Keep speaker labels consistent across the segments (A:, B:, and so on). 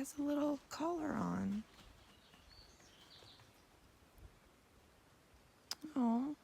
A: has a little collar on. Oh.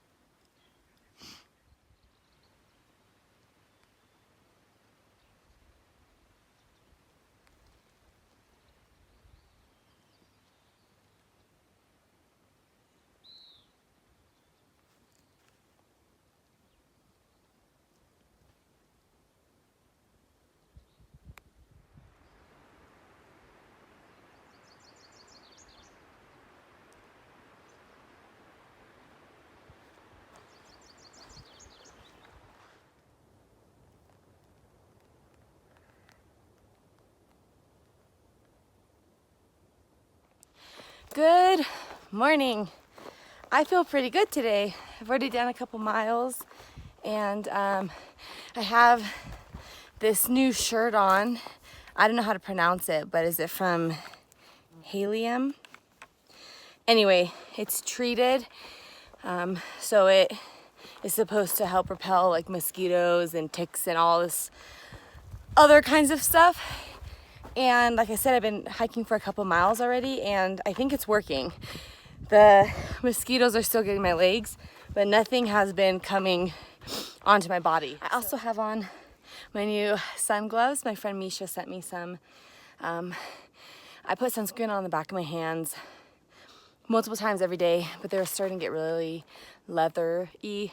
A: Good morning. I feel pretty good today. I've already done a couple miles, and I have this new shirt on. I don't know how to pronounce it, but is it from Helium? Anyway, it's treated, so it is supposed to help repel like mosquitoes and ticks and all this other kinds of stuff. And like I said, I've been hiking for a couple miles already, and I think it's working. The mosquitoes are still getting my legs, but nothing has been coming onto my body. I also have on my new sun gloves. My friend Misha sent me some. I put sunscreen on the back of my hands multiple times every day, but they're starting to get really leathery,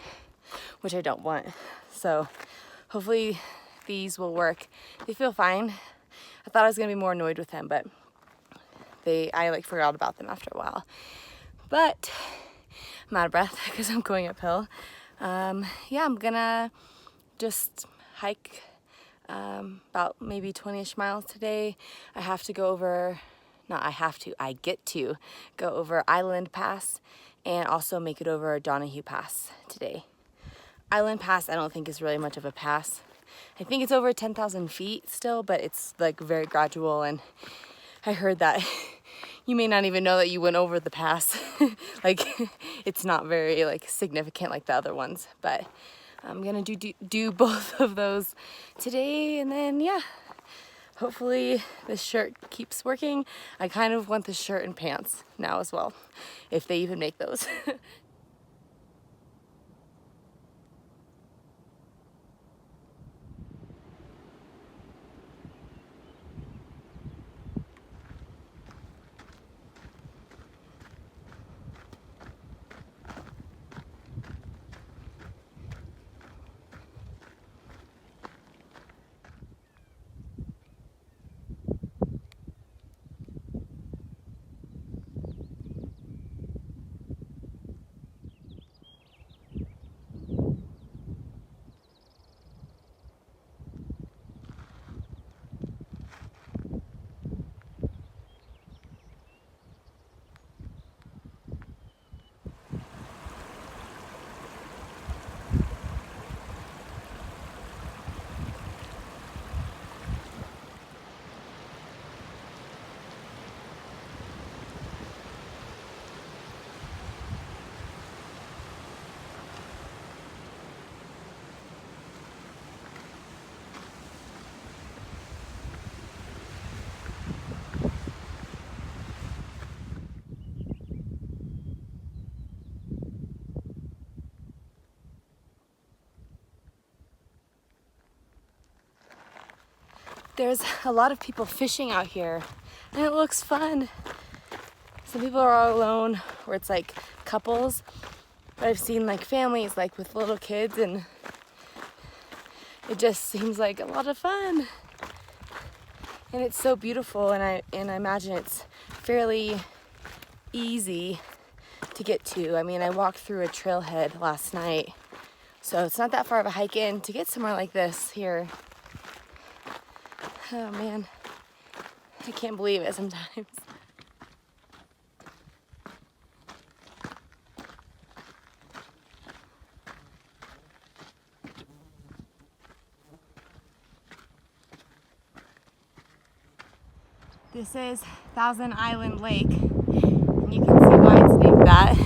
A: which I don't want. So hopefully these will work. They feel fine. I thought I was gonna be more annoyed with them, but I like forgot about them after a while. But I'm out of breath because I'm going uphill. Yeah, I'm gonna just hike about maybe 20-ish miles today. I get to go over Island Pass and also make it over Donahue Pass today. Island Pass I don't think is really much of a pass. I think it's over 10,000 feet still, but it's like very gradual, and I heard that you may not even know that you went over the pass. Like it's not very like significant like the other ones, but I'm gonna do both of those today, and then yeah, hopefully this shirt keeps working. I kind of want the shirt and pants now as well, if they even make those. There's a lot of people fishing out here, and it looks fun. Some people are all alone, or it's like couples, but I've seen like families like with little kids, and it just seems like a lot of fun. And it's so beautiful, and I imagine it's fairly easy to get to. I mean, I walked through a trailhead last night, so it's not that far of a hike in to get somewhere like this here. Oh man, I can't believe it sometimes. This is Thousand Island Lake, and you can see why it's named that.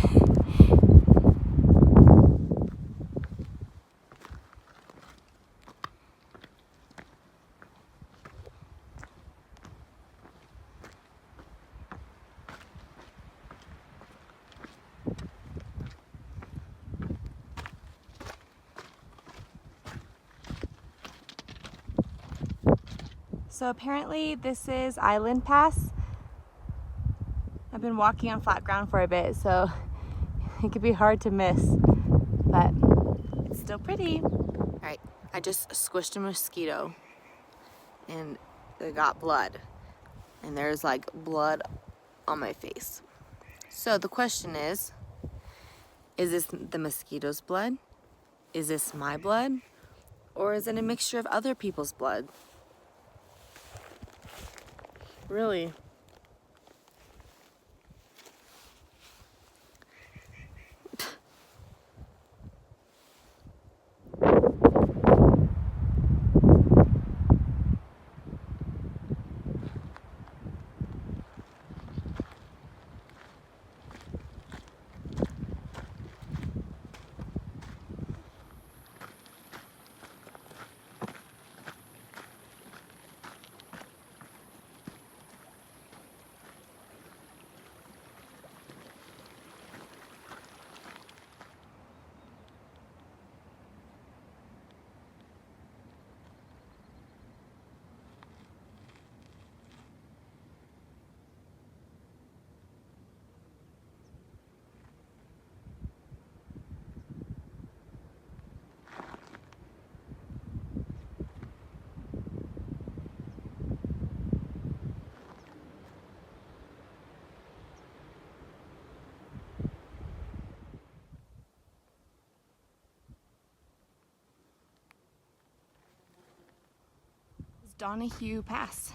A: So apparently this is Island Pass. I've been walking on flat ground for a bit, so it could be hard to miss, but it's still pretty. All right, I just squished a mosquito and it got blood, and there's like blood on my face. So the question is this the mosquito's blood? Is this my blood? Or is it a mixture of other people's blood? Really? Donahue Pass.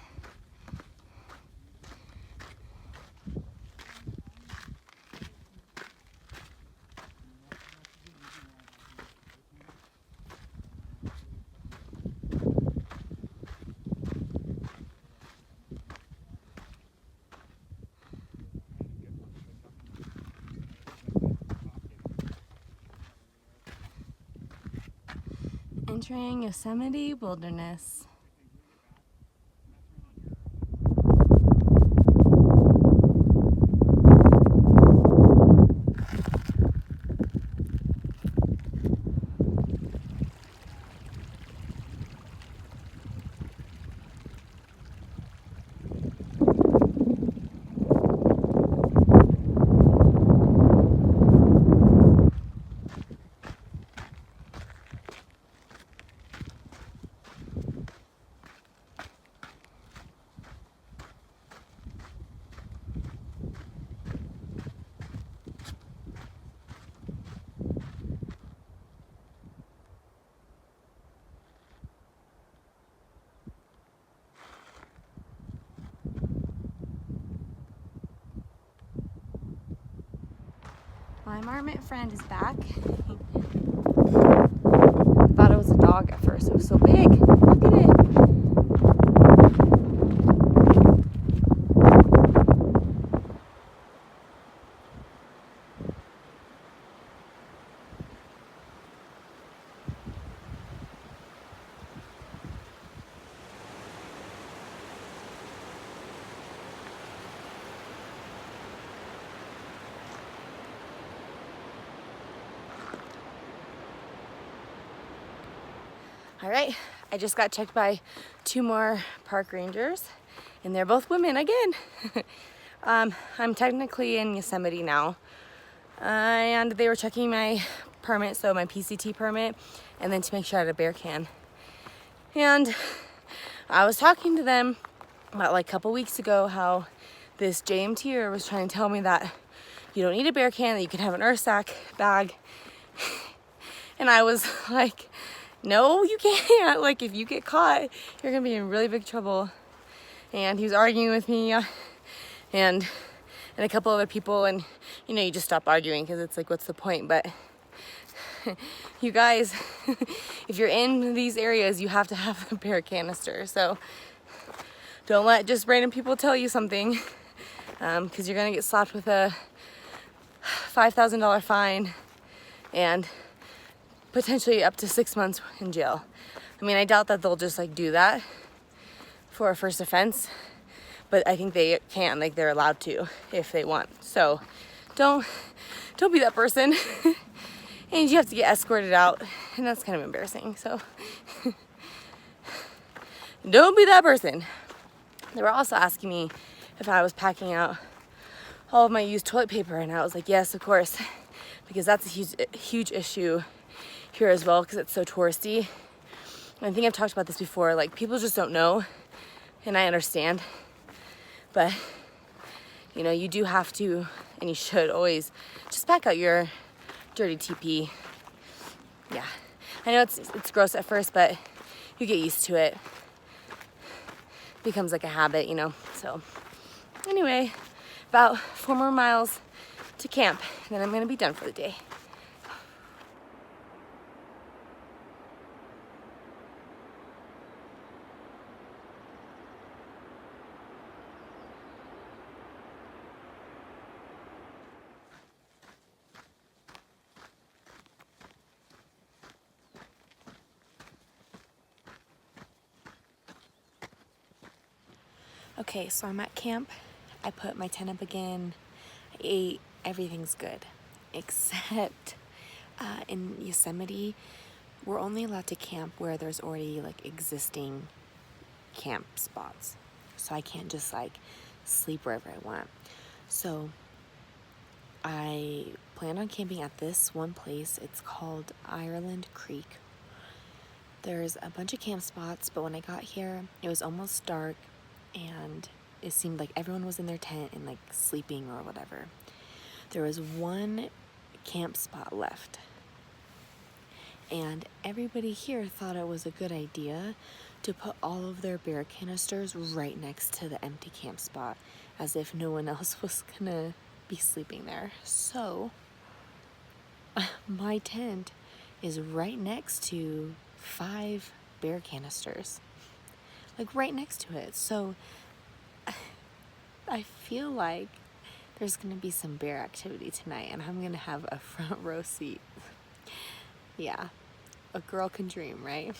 A: Entering Yosemite Wilderness. My Marmot friend is back. I thought it was a dog at first. It was so big. Look at it. All right, I just got checked by 2 more park rangers, and they're both women again. I'm technically in Yosemite now, and they were checking my permit, so my PCT permit, and then to make sure I had a bear can. And I was talking to them about like a couple weeks ago how this JMTer was trying to tell me that you don't need a bear can, that you can have an earth sack bag. And I was like, no, you can't. Like, if you get caught, you're gonna be in really big trouble. And he was arguing with me, and a couple other people, and you know, you just stop arguing because it's like, what's the point? But you guys, if you're in these areas, you have to have a bear canister. So don't let just random people tell you something, because you're gonna get slapped with a $5,000 fine and potentially up to 6 months in jail. I mean, I doubt that they'll just like do that for a first offense, but I think they can, like they're allowed to if they want. So don't be that person. And you have to get escorted out, and that's kind of embarrassing. So Don't be that person. They were also asking me if I was packing out all of my used toilet paper, and I was like, yes, of course, because that's a huge issue here as well, because it's so touristy. And I think I've talked about this before, like people just don't know, and I understand, but you know, you do have to, and you should always just pack out your dirty TP. Yeah, I know it's gross at first, but you get used to it. Becomes like a habit, you know. So anyway, about 4 more miles to camp, and then I'm gonna be done for the day. Okay, so I'm at camp. I put my tent up again. I ate. Everything's good. Except in Yosemite, we're only allowed to camp where there's already like existing camp spots. So I can't just like sleep wherever I want. So I planned on camping at this one place. It's called Ireland Creek. There's a bunch of camp spots, but when I got here, it was almost dark and it seemed like everyone was in their tent and like sleeping or whatever. There was one camp spot left, and everybody here thought it was a good idea to put all of their beer canisters right next to the empty camp spot, as if no one else was gonna be sleeping there. So my tent is right next to 5 beer canisters, like right next to it. So I feel like there's gonna be some bear activity tonight, and I'm gonna have a front row seat. Yeah, a girl can dream, right?